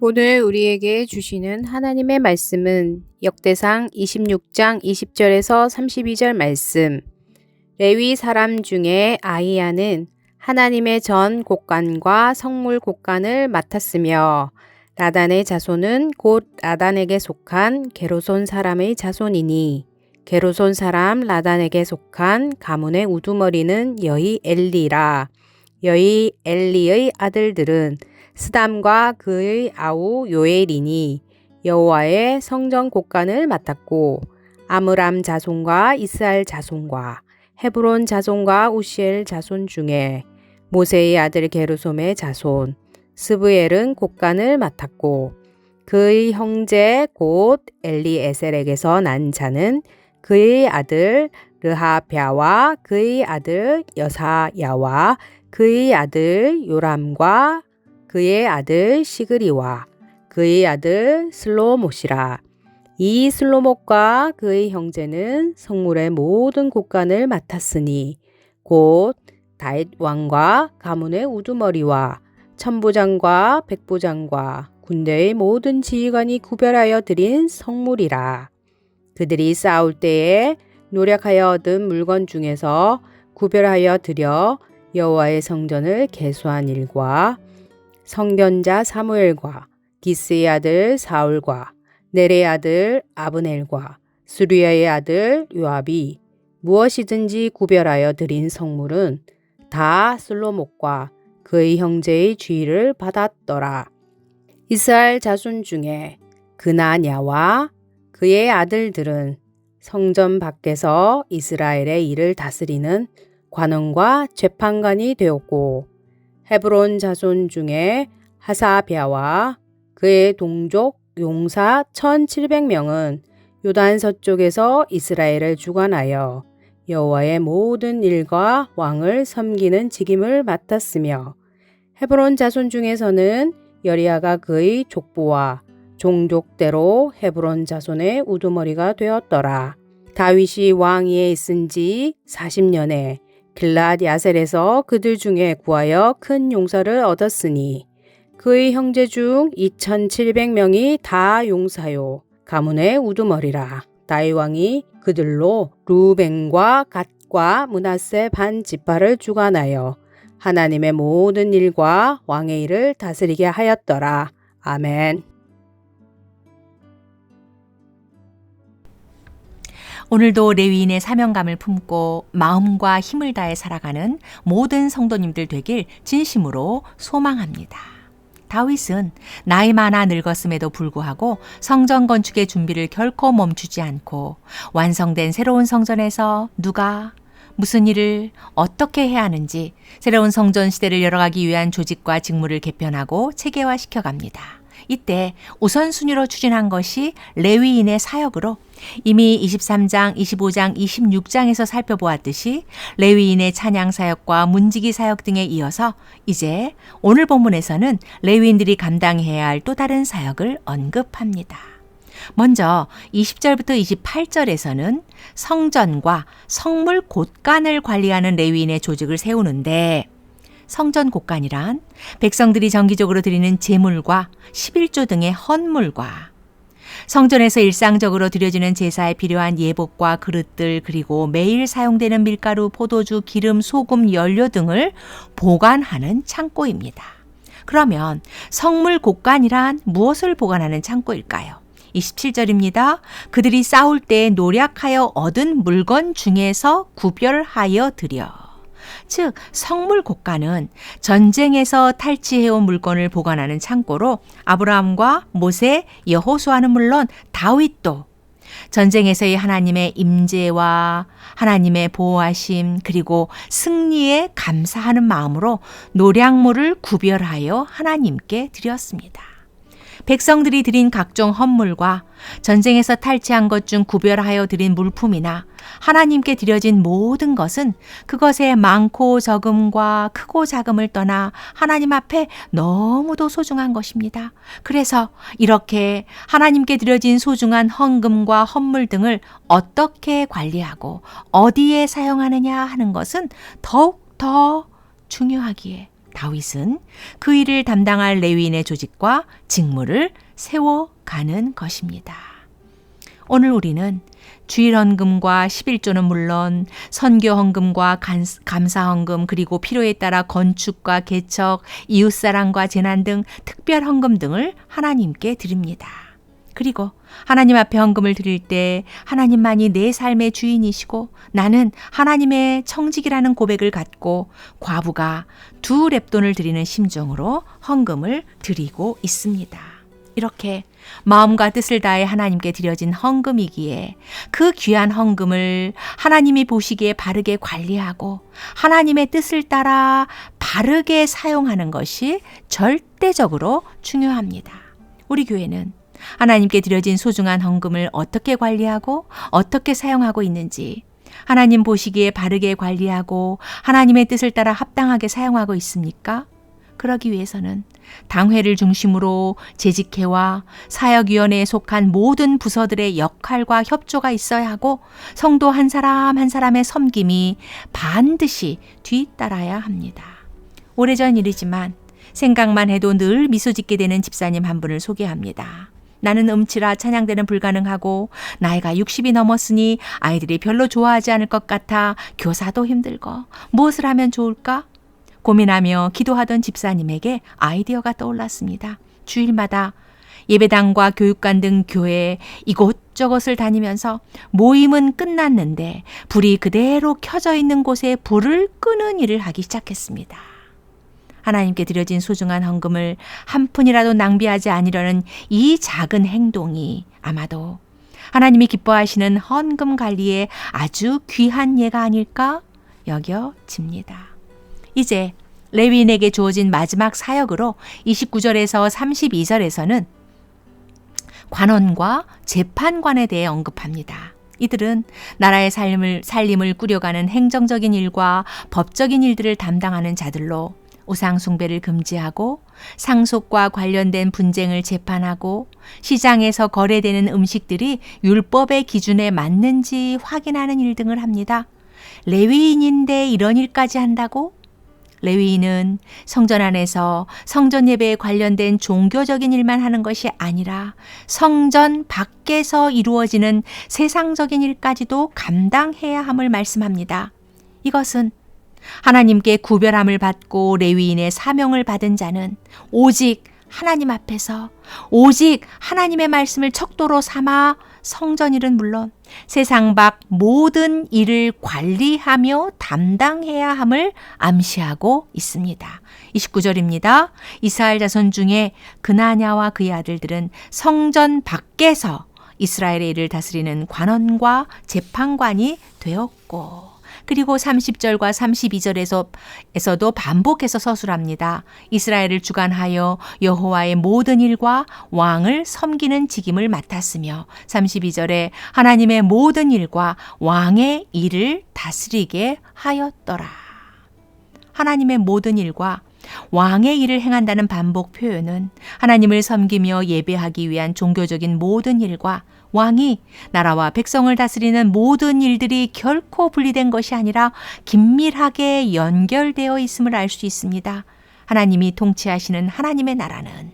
오늘 우리에게 주시는 하나님의 말씀은 역대상 26장 20절에서 32절 말씀. 레위 사람 중에 아이야는 하나님의 전 곡간과 성물 곡간을 맡았으며 라단의 자손은 곧 라단에게 속한 게르손 사람의 자손이니 게르손 사람 라단에게 속한 가문의 우두머리는 여희 엘리라. 여희 엘리의 아들들은 스담과 그의 아우 요엘이니 여호와의 성전 곡간을 맡았고 아므람 자손과 이스할 자손과 헤브론 자손과 우시엘 자손 중에 모세의 아들 게르솜의 자손 스브엘은 곡간을 맡았고 그의 형제 곧 엘리에셀에게서 난 자는 그의 아들 르하랴와 그의 아들 여사야와 그의 아들 요람과 그의 아들 시그리와 그의 아들 슬로못이라. 이 슬로못과 그의 형제는 성물의 모든 곡간을 맡았으니 곧 다윗 왕과 가문의 우두머리와 천부장과 백부장과 군대의 모든 지휘관이 구별하여 드린 성물이라. 그들이 싸울 때에 노력하여 얻은 물건 중에서 구별하여 드려 여호와의 성전을 개수한 일과 성견자 사무엘과 기스의 아들 사울과 넬의 아들 아브넬과 수리야의 아들 요압이 무엇이든지 구별하여 드린 성물은 다 슬로못과 그의 형제의 주의를 받았더라. 이스라엘 자손 중에 그나냐와 그의 아들들은 성전 밖에서 이스라엘의 일을 다스리는 관원과 재판관이 되었고 헤브론 자손 중에 하사랴와 그의 동족 용사 1700명은 요단 서쪽에서 이스라엘을 주관하여 여호와의 모든 일과 왕을 섬기는 직임을 맡았으며 헤브론 자손 중에서는 여리야가 그의 족보와 종족대로 헤브론 자손의 우두머리가 되었더라. 다윗이 왕위에 있은 지 40년에 길랏 야셀에서 그들 중에 구하여 큰 용사를 얻었으니 그의 형제 중 2700명이 다 용사요 가문의 우두머리라. 다윗 왕이 그들로 루벤과 갓과 므낫세 반 지파를 주관하여 하나님의 모든 일과 왕의 일을 다스리게 하였더라. 아멘. 오늘도 레위인의 사명감을 품고 마음과 힘을 다해 살아가는 모든 성도님들 되길 진심으로 소망합니다. 다윗은 나이 많아 늙었음에도 불구하고 성전 건축의 준비를 결코 멈추지 않고 완성된 새로운 성전에서 누가 무슨 일을 어떻게 해야 하는지 새로운 성전 시대를 열어가기 위한 조직과 직무를 개편하고 체계화시켜 갑니다. 이때 우선순위로 추진한 것이 레위인의 사역으로 이미 23장, 25장, 26장에서 살펴보았듯이 레위인의 찬양 사역과 문지기 사역 등에 이어서 이제 오늘 본문에서는 레위인들이 감당해야 할 또 다른 사역을 언급합니다. 먼저 20절부터 28절에서는 성전과 성물 곳간을 관리하는 레위인의 조직을 세우는데 성전 곳간이란 백성들이 정기적으로 드리는 제물과 11조 등의 헌물과 성전에서 일상적으로 드려지는 제사에 필요한 예복과 그릇들 그리고 매일 사용되는 밀가루, 포도주, 기름, 소금, 연료 등을 보관하는 창고입니다. 그러면 성물 곳간이란 무엇을 보관하는 창고일까요? 27절입니다. 그들이 싸울 때 노력하여 얻은 물건 중에서 구별하여 드려. 즉 성물 곳간은 전쟁에서 탈취해온 물건을 보관하는 창고로 아브라함과 모세, 여호수아는 물론 다윗도 전쟁에서의 하나님의 임재와 하나님의 보호하심 그리고 승리에 감사하는 마음으로 노량물을 구별하여 하나님께 드렸습니다. 백성들이 드린 각종 헌물과 전쟁에서 탈취한 것 중 구별하여 드린 물품이나 하나님께 드려진 모든 것은 그것의 많고 적음과 크고 작음을 떠나 하나님 앞에 너무도 소중한 것입니다. 그래서 이렇게 하나님께 드려진 소중한 헌금과 헌물 등을 어떻게 관리하고 어디에 사용하느냐 하는 것은 더욱 더 중요하기에 다윗은 그 일을 담당할 레위인의 조직과 직무를 세워가는 것입니다. 오늘 우리는 주일 헌금과 11조는 물론 선교 헌금과 감사 헌금, 그리고 필요에 따라 건축과 개척, 이웃사랑과 재난 등 특별 헌금 등을 하나님께 드립니다. 그리고 하나님 앞에 헌금을 드릴 때 하나님만이 내 삶의 주인이시고 나는 하나님의 청직이라는 고백을 갖고 과부가 2렙돈을 드리는 심정으로 헌금을 드리고 있습니다. 이렇게 마음과 뜻을 다해 하나님께 드려진 헌금이기에 그 귀한 헌금을 하나님이 보시기에 바르게 관리하고 하나님의 뜻을 따라 바르게 사용하는 것이 절대적으로 중요합니다. 우리 교회는 하나님께 드려진 소중한 헌금을 어떻게 관리하고 어떻게 사용하고 있는지, 하나님 보시기에 바르게 관리하고 하나님의 뜻을 따라 합당하게 사용하고 있습니까? 그러기 위해서는 당회를 중심으로 재직회와 사역위원회에 속한 모든 부서들의 역할과 협조가 있어야 하고 성도 한 사람 한 사람의 섬김이 반드시 뒤따라야 합니다. 오래전 일이지만 생각만 해도 늘 미소 짓게 되는 집사님 한 분을 소개합니다. 나는 음치라 찬양대는 불가능하고 나이가 60이 넘었으니 아이들이 별로 좋아하지 않을 것 같아 교사도 힘들고 무엇을 하면 좋을까? 고민하며 기도하던 집사님에게 아이디어가 떠올랐습니다. 주일마다 예배당과 교육관 등 교회 이곳저곳을 다니면서 모임은 끝났는데 불이 그대로 켜져 있는 곳에 불을 끄는 일을 하기 시작했습니다. 하나님께 드려진 소중한 헌금을 한 푼이라도 낭비하지 않으려는 이 작은 행동이 아마도 하나님이 기뻐하시는 헌금 관리에 아주 귀한 예가 아닐까 여겨집니다. 이제 레위인에게 주어진 마지막 사역으로 29절에서 32절에서는 관원과 재판관에 대해 언급합니다. 이들은 나라의 살림을 꾸려가는 행정적인 일과 법적인 일들을 담당하는 자들로 우상 숭배를 금지하고 상속과 관련된 분쟁을 재판하고 시장에서 거래되는 음식들이 율법의 기준에 맞는지 확인하는 일 등을 합니다. 레위인인데 이런 일까지 한다고? 레위인은 성전 안에서 성전 예배에 관련된 종교적인 일만 하는 것이 아니라 성전 밖에서 이루어지는 세상적인 일까지도 감당해야 함을 말씀합니다. 이것은 하나님께 구별함을 받고 레위인의 사명을 받은 자는 오직 하나님 앞에서 오직 하나님의 말씀을 척도로 삼아 성전 일은 물론 세상 밖 모든 일을 관리하며 담당해야 함을 암시하고 있습니다. 29절입니다. 이스라엘 자손 중에 그나냐와 그의 아들들은 성전 밖에서 이스라엘의 일을 다스리는 관원과 재판관이 되었고, 그리고 30절과 32절에서도 반복해서 서술합니다. 이스라엘을 주관하여 여호와의 모든 일과 왕을 섬기는 직임을 맡았으며 32절에 하나님의 모든 일과 왕의 일을 다스리게 하였더라. 하나님의 모든 일과 왕의 일을 행한다는 반복 표현은 하나님을 섬기며 예배하기 위한 종교적인 모든 일과 왕이 나라와 백성을 다스리는 모든 일들이 결코 분리된 것이 아니라 긴밀하게 연결되어 있음을 알 수 있습니다. 하나님이 통치하시는 하나님의 나라는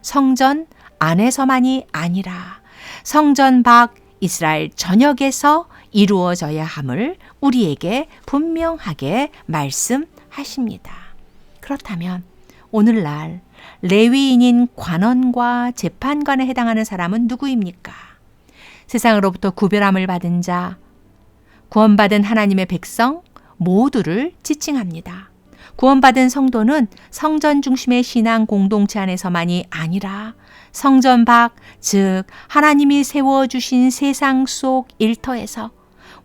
성전 안에서만이 아니라 성전 밖 이스라엘 전역에서 이루어져야 함을 우리에게 분명하게 말씀하십니다. 그렇다면 오늘날 레위인인 관원과 재판관에 해당하는 사람은 누구입니까? 세상으로부터 구별함을 받은 자, 구원받은 하나님의 백성 모두를 지칭합니다. 구원받은 성도는 성전 중심의 신앙 공동체 안에서만이 아니라 성전 밖, 즉 하나님이 세워주신 세상 속 일터에서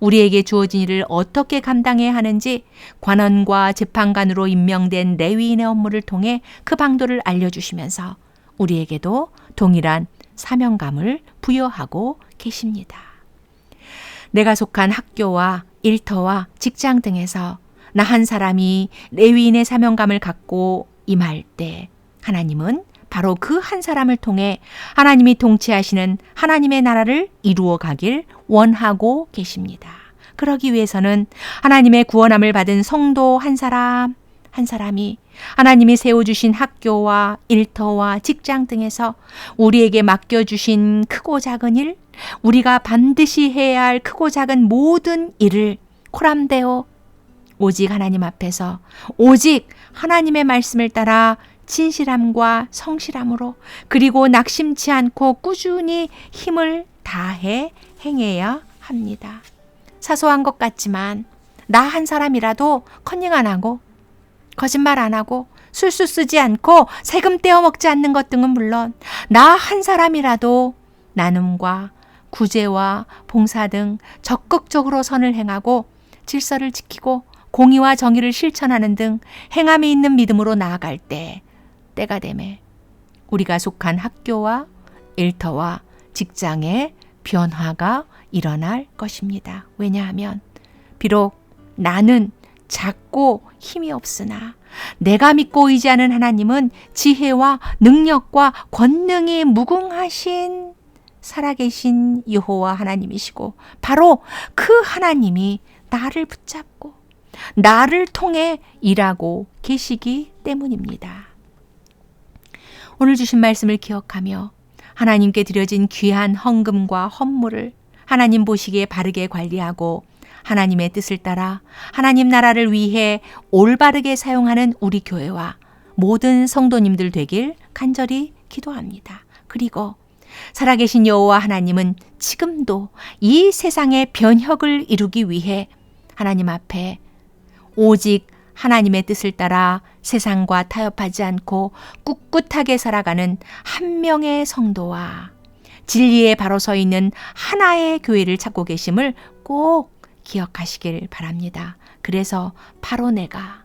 우리에게 주어진 일을 어떻게 감당해야 하는지 관원과 재판관으로 임명된 레위인의 업무를 통해 그 방도를 알려주시면서 우리에게도 동일한 사명감을 부여하고 계십니다. 내가 속한 학교와 일터와 직장 등에서 나 한 사람이 레위인의 사명감을 갖고 임할 때 하나님은 바로 그 한 사람을 통해 하나님이 통치하시는 하나님의 나라를 이루어 가길 원하고 계십니다. 그러기 위해서는 하나님의 구원함을 받은 성도 한 사람 한 사람이 하나님이 세워주신 학교와 일터와 직장 등에서 우리에게 맡겨주신 크고 작은 일, 우리가 반드시 해야 할 크고 작은 모든 일을 코람되어 오직 하나님 앞에서 오직 하나님의 말씀을 따라 진실함과 성실함으로 그리고 낙심치 않고 꾸준히 힘을 다해 행해야 합니다. 사소한 것 같지만 나 한 사람이라도 컨닝 안 하고 거짓말 안 하고 술수 쓰지 않고 세금 떼어 먹지 않는 것 등은 물론 나 한 사람이라도 나눔과 구제와 봉사 등 적극적으로 선을 행하고 질서를 지키고 공의와 정의를 실천하는 등 행함이 있는 믿음으로 나아갈 때가 되매 우리가 속한 학교와 일터와 직장에 변화가 일어날 것입니다. 왜냐하면 비록 나는 작고 힘이 없으나 내가 믿고 의지하는 하나님은 지혜와 능력과 권능이 무궁하신 살아계신 여호와 하나님이시고 바로 그 하나님이 나를 붙잡고 나를 통해 일하고 계시기 때문입니다. 오늘 주신 말씀을 기억하며 하나님께 드려진 귀한 헌금과 헌물을 하나님 보시기에 바르게 관리하고 하나님의 뜻을 따라 하나님 나라를 위해 올바르게 사용하는 우리 교회와 모든 성도님들 되길 간절히 기도합니다. 그리고 살아계신 여호와 하나님은 지금도 이 세상의 변혁을 이루기 위해 하나님 앞에 오직 하나님의 뜻을 따라 세상과 타협하지 않고 꿋꿋하게 살아가는 한 명의 성도와 진리에 바로 서 있는 하나의 교회를 찾고 계심을 꼭 기억하시길 바랍니다. 그래서 바로 내가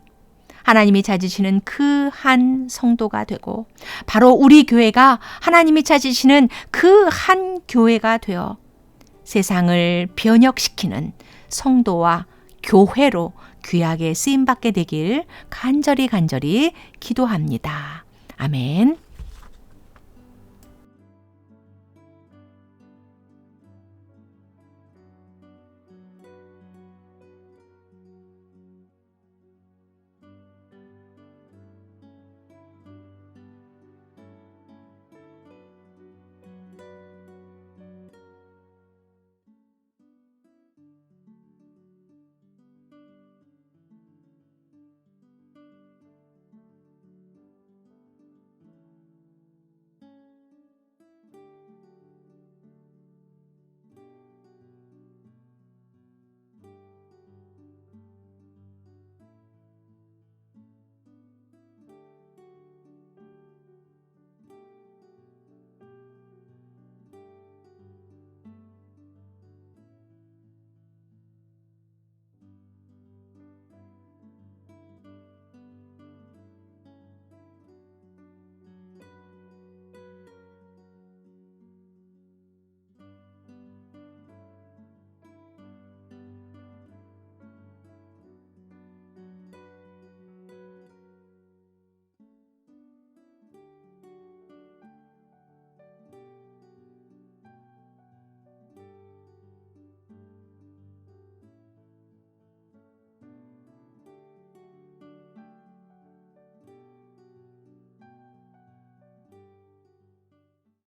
하나님이 찾으시는 그 한 성도가 되고 바로 우리 교회가 하나님이 찾으시는 그 한 교회가 되어 세상을 변혁시키는 성도와 교회로 귀하게 쓰임받게 되길 간절히 기도합니다. 아멘.